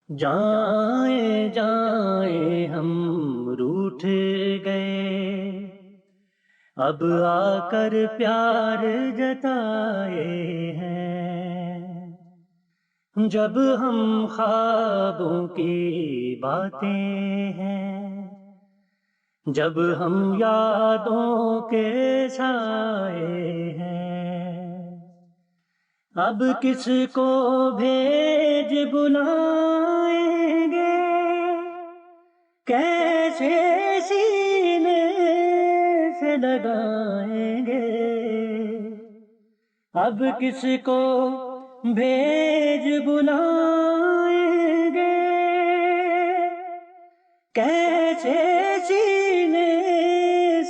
جائیں جائیں ہم روٹھ گئے، اب آ کر پیار جتائے ہیں۔ جب ہم خوابوں کی باتیں ہیں، جب ہم یادوں کے سائے ہیں، اب کس کو بھیج بلائیں گے، کیسے سینے سے لگائیں گے، اب کس کو بھیج بلائیں گے، کیسے سینے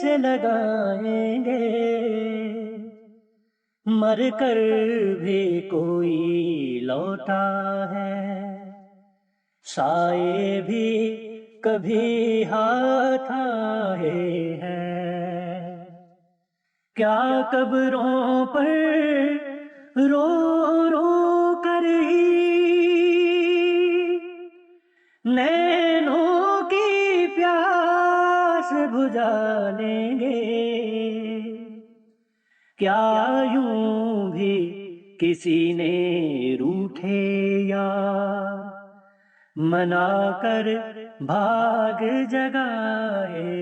سے لگائیں گے، مر کر بھی کوئی لوٹا ہے، سائے بھی کبھی ہاتھ آئے ہیں، کیا قبروں پر رو رو کر ہی نینوں کی پیاس بجھا لیں گے، کیا یوں بھی کسی نے روٹھے یار منا کر بھاگ جگائے